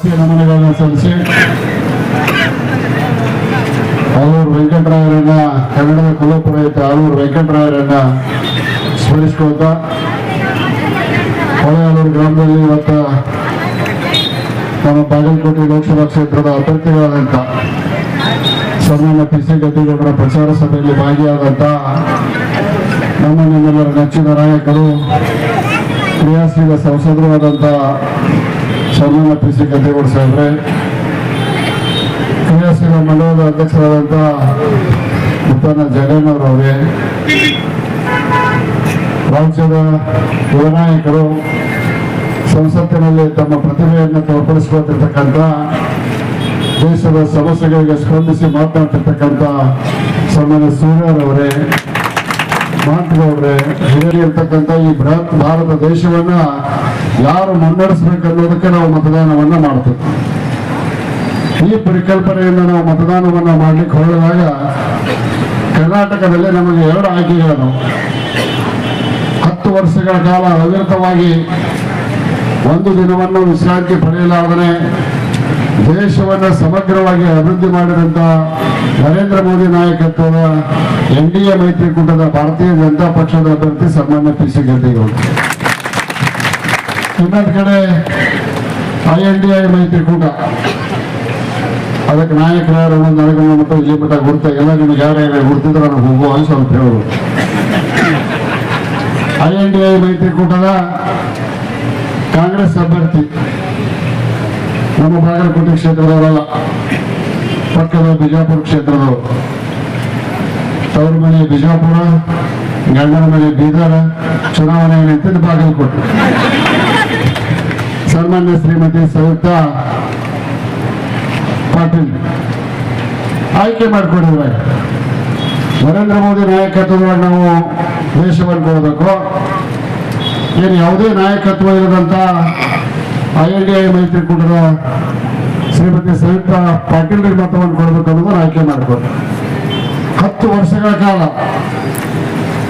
ಭಕ್ತಿಯ ನಮನಗಳನ್ನು ಸಲ್ಲಿಸಿ ಆಲೂರು ವೆಂಕಟರಾಯರನ್ನ, ಕನ್ನಡದ ಕುಲಪುರೋಹಿತ ಆಲೂರು ವೆಂಕಟರಾಯರನ್ನ ಸ್ಮರಿಸಿಕೊಳ್ತಾ ಹೊಳೆಯಾಲೂರು ಗ್ರಾಮದಲ್ಲಿ ಇವತ್ತು ನಮ್ಮ ಬಾಗಲಕೋಟೆ ಲೋಕಸಭಾ ಕ್ಷೇತ್ರದ ಅಭ್ಯರ್ಥಿಗಳಾದಂಥ ಸನ್ಮಾನ್ಯ PC ಗದ್ದಿಗೌಡರ ಪ್ರಚಾರ ಸಭೆಯಲ್ಲಿ ಭಾಗಿಯಾದಂಥ ನಿಮ್ಮೆಲ್ಲರ ನೆಚ್ಚಿನ ನಾಯಕರು, ಕ್ರಿಯಾಶೀಲ ಸಂಸದರು ಆದಂಥ ಸನ್ಮಾನ್ಯ PC ಗದ್ದಿಗೌಡ ಸಾಹೇಬ್ರೆ, ಕ್ರಿಯಾಶೀಲ ಮಂಡಲದ ಅಧ್ಯಕ್ಷರಾದಂಥ ಮುತ್ತಣ್ಣ ಜಗನ್ನವರವರೇ, ರಾಜ್ಯದ ಯುವ ನಾಯಕರು, ಸಂಸತ್ತಿನಲ್ಲಿ ತಮ್ಮ ಪ್ರತಿಭೆಯನ್ನು ತೋರ್ಪಡಿಸಿಕೊಳ್ತಿರ್ತಕ್ಕಂಥ, ದೇಶದ ಸಮಸ್ಯೆಗಳಿಗೆ ಸ್ಪಂದಿಸಿ ಮಾತನಾಡ್ತಿರ್ತಕ್ಕಂಥ ಸನ್ಮಾನ್ಯ ಸೂರ್ಯರವರೇ, ಮಾತುಗೌಡ್ರೆ, ಹಿರಿಯರ್ತಕ್ಕಂಥ ಈ ಬೃಹತ್ ಭಾರತ ದೇಶವನ್ನ ಯಾರು ಮುನ್ನಡೆಸಬೇಕನ್ನೋದಕ್ಕೆ ನಾವು ಮತದಾನವನ್ನ ಮಾಡ್ತೀವಿ. ಈ ಪರಿಕಲ್ಪನೆಯಿಂದ ನಾವು ಮತದಾನವನ್ನ ಮಾಡ್ಲಿಕ್ಕೆ ಹೊರಡುವಾಗ ಕರ್ನಾಟಕದಲ್ಲಿ ನಮಗೆ 2 ಆಯ್ಕೆಗಳನ್ನು 10 ವರ್ಷಗಳ ಕಾಲ ಅವಿರತವಾಗಿ ಒಂದು ದಿನವನ್ನು ವಿಶ್ರಾಂತಿ ಪಡೆಯಲಾರದೆ ದೇಶವನ್ನು ಸಮಗ್ರವಾಗಿ ಅಭಿವೃದ್ಧಿ ಮಾಡಿದಂಥ ನರೇಂದ್ರ ಮೋದಿ ನಾಯಕತ್ವದ NDA ಮೈತ್ರಿಕೂಟದ ಭಾರತೀಯ ಜನತಾ ಪಕ್ಷದ ಅಭ್ಯರ್ಥಿ ಸನ್ಮಾನ್ಯ PC ಗದ್ದಿಗೌಡ. ಇನ್ನೊಂದು ಕಡೆ INDI ಮೈತ್ರಿಕೂಟ, ಅದಕ್ಕೆ ನಾಯಕರು ಯಾರು ನನಗೆ ಮತ್ತು ಇಲ್ಲಿ ಮಟ್ಟ ಗುರ್ತ ಎಲ್ಲ ನಿಮಗೆ ಯಾರ್ಯಾರು ಗುರ್ತಿದ್ರೆ ನನಗೆ ಹೋಗುವ ಸ್ವಲ್ಪ ಹೇಳೋದು. INDI ಮೈತ್ರಿಕೂಟದ ಕಾಂಗ್ರೆಸ್ ಅಭ್ಯರ್ಥಿ ನಮ್ಮ ಬಾಗಲಕೋಟೆ ಕ್ಷೇತ್ರದವರಲ್ಲ, ಪಕ್ಕದ ಬಿಜಾಪುರ ಕ್ಷೇತ್ರದವರು. ತವ್ರ ಮನೆ ಬಿಜಾಪುರ, ಗಂಡನ ಮನೆ ಬೀದರ, ಚುನಾವಣೆ ನಿಂತಿದ್ದು ಬಾಗಲಕೋಟೆ. ಸನ್ಮಾನ್ಯ ಶ್ರೀಮತಿ ಸವಿತಾ ಪಾಟೀಲ್ ಆಯ್ಕೆ ಮಾಡಿಕೊಂಡಿದ್ದಾರೆ. ನರೇಂದ್ರ ಮೋದಿ ನಾಯಕತ್ವದೊಳಗೆ ನಾವು ದೇಶವನ್ನು ಕೊಡಬೇಕು, ಏನು ಯಾವುದೇ ನಾಯಕತ್ವ ಇರದಂತ INDI ಮೈತ್ರಿಕೂಟದ ಶ್ರೀಮತಿ ಸವಿತಾ ಪಾಟೀಲ್ ಮತವನ್ನು ಕೊಡಬೇಕು ಅನ್ನೋದನ್ನು ಆಯ್ಕೆ ಮಾಡಿಕೊಂಡು 10 ವರ್ಷಗಳ ಕಾಲ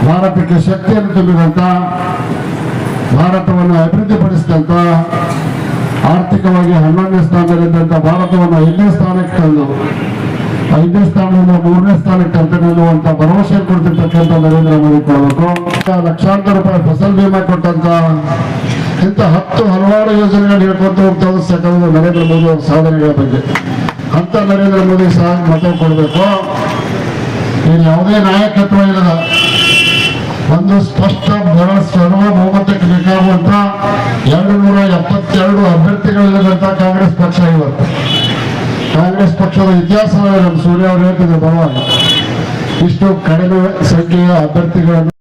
ಭಾರತಕ್ಕೆ ಶಕ್ತಿಯನ್ನು ತುಂಬಿದಂತ, ಭಾರತವನ್ನು ಅಭಿವೃದ್ಧಿಪಡಿಸಿದಂತ, ಆರ್ಥಿಕವಾಗಿ 11ನೇ ಸ್ಥಾನದಲ್ಲಿದ್ದಂಥ ಭಾರತವನ್ನು 5ನೇ ಸ್ಥಾನಕ್ಕೆ ತಂದು 5ನೇ ಸ್ಥಾನದಿಂದ 3ನೇ ಸ್ಥಾನಕ್ಕೆ ತರ್ತೇನೆ ಅನ್ನುವಂಥ ಭರವಸೆ ಕೊಡ್ತಿರ್ತಕ್ಕಂಥ ನರೇಂದ್ರ ಮೋದಿ ಕೊಡಬೇಕು. ಲಕ್ಷಾಂತರ ರೂಪಾಯಿ ಫಸಲ್ ಬಿಮಾ ಕೊಟ್ಟಂತ ಇಂಥ 10 ಹಲವಾರು ಯೋಜನೆಗಳು ಹೇಳ್ಕೊಂತ ಹೋಗ್ತಾ ಸಾಕಾಗೋದು ನರೇಂದ್ರ ಮೋದಿ ಅವರ ಸಾಧನೆಗಳ ಬಗ್ಗೆ. ಅಂತ ನರೇಂದ್ರ ಮೋದಿ ಸಹ ಮತ ಕೊಡಬೇಕು. ಇಲ್ಲಿ ಯಾವುದೇ ನಾಯಕತ್ವ ಇಲ್ಲದ ಒಂದು ಸ್ಪಷ್ಟ ಸರ್ವ ಬಹುಮತಕ್ಕೆ ಬೇಕಾಗುವಂತ 272 ಅಭ್ಯರ್ಥಿಗಳಿಲ್ಲದಂತ ಕಾಂಗ್ರೆಸ್ ಪಕ್ಷ ಇವತ್ತು. ಕಾಂಗ್ರೆಸ್ ಪಕ್ಷದ ಇತಿಹಾಸ ನಮ್ಮ ಸೂರ್ಯ ಅವರು ಹೇಳ್ತಿದ್ರು ಬರುವಾಗ ಇಷ್ಟು ಕಡಿಮೆ ಸಂಖ್ಯೆಯ ಅಭ್ಯರ್ಥಿಗಳನ್ನು